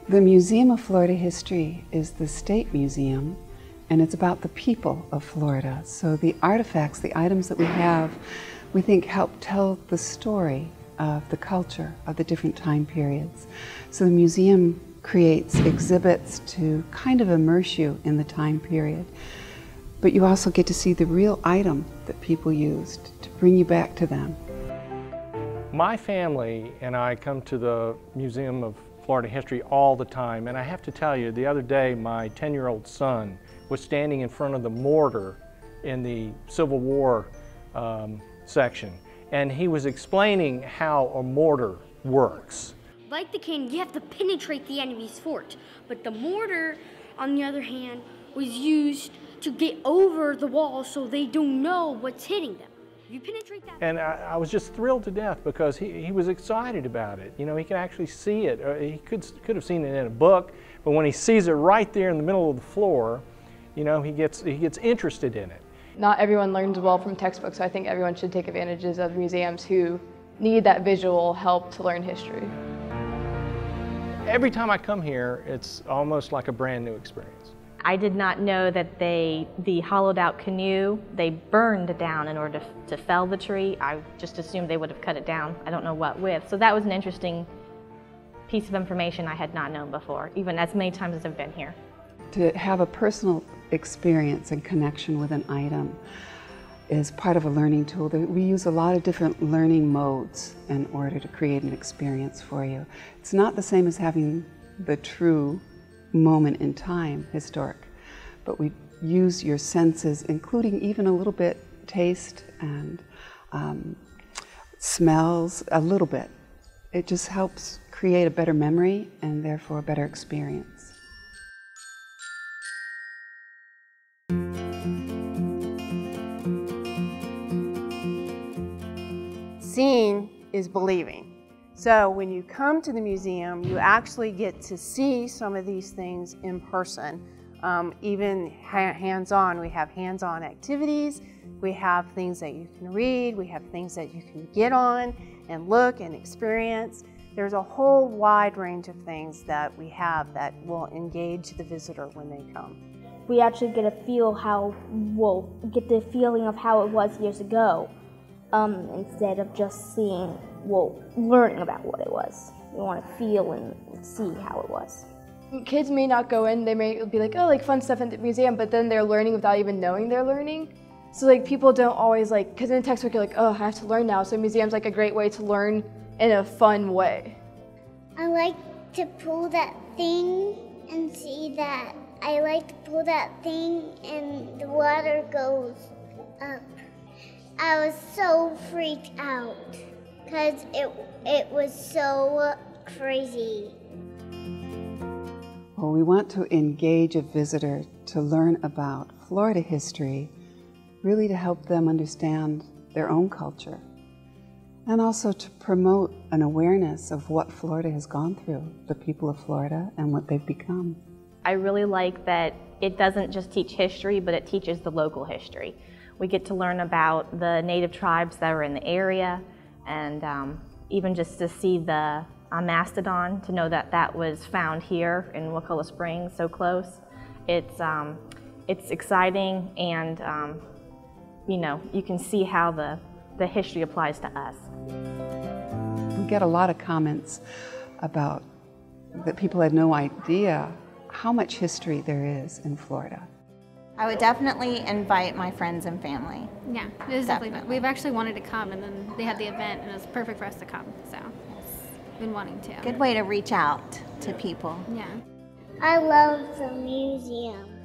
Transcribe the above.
The Museum of Florida History is the state museum, and it's about the people of Florida. So the artifacts, the items that we have, we think help tell the story of the culture of the different time periods. So the museum creates exhibits to kind of immerse you in the time period. But you also get to see the real item that people used to bring you back to them. My family and I come to the Museum of Florida History all the time, and I have to tell you, the other day my 10-year-old son was standing in front of the mortar in the Civil War section, and he was explaining how a mortar works. Like the cannon, you have to penetrate the enemy's fort, but the mortar, on the other hand, was used to get over the wall so they don't know what's hitting them. You penetrate that. And I was just thrilled to death because he was excited about it. You know, he could actually see it. He could have seen it in a book, but when he sees it right there in the middle of the floor, you know, he gets interested in it. Not everyone learns well from textbooks, so I think everyone should take advantages of museums who need that visual help to learn history. Every time I come here, it's almost like a brand new experience. I did not know that the hollowed out canoe, they burned down in order to fell the tree. I just assumed they would have cut it down. I don't know what with. So that was an interesting piece of information I had not known before, even as many times as I've been here. To have a personal experience and connection with an item is part of a learning tool. We use a lot of different learning modes in order to create an experience for you. It's not the same as having the true moment in time, historic, but we use your senses, including even a little bit taste and smells, a little bit. It just helps create a better memory and therefore a better experience. Seeing is believing. So when you come to the museum, you actually get to see some of these things in person, even hands-on. We have hands-on activities, we have things that you can read, we have things that you can get on and look and experience. There's a whole wide range of things that we have that will engage the visitor when they come. We actually get the feeling of how it was years ago, instead of just seeing, learning about what it was. We want to feel and see how it was. Kids may not go in, they may be like, oh, like fun stuff in the museum, but then they're learning without even knowing they're learning. So like people don't always because in a textbook you're like, oh, I have to learn now. So museum's like a great way to learn in a fun way. I like to pull that thing and see that. I like to pull that thing and the water goes up. I was so freaked out because it was so crazy. Well, we want to engage a visitor to learn about Florida history, really to help them understand their own culture, and also to promote an awareness of what Florida has gone through, the people of Florida, and what they've become. I really like that it doesn't just teach history, but it teaches the local history. We get to learn about the native tribes that are in the area, and even just to see the mastodon, to know that that was found here in Wakulla Springs, so close. It's exciting, and you know, you can see how the history applies to us. We get a lot of comments about that people had no idea how much history there is in Florida. I would definitely invite my friends and family. Yeah, it was definitely. We've actually wanted to come, and then they had the event, and it was perfect for us to come. So, been wanting to. Good way to reach out to people. Yeah. I love the museum.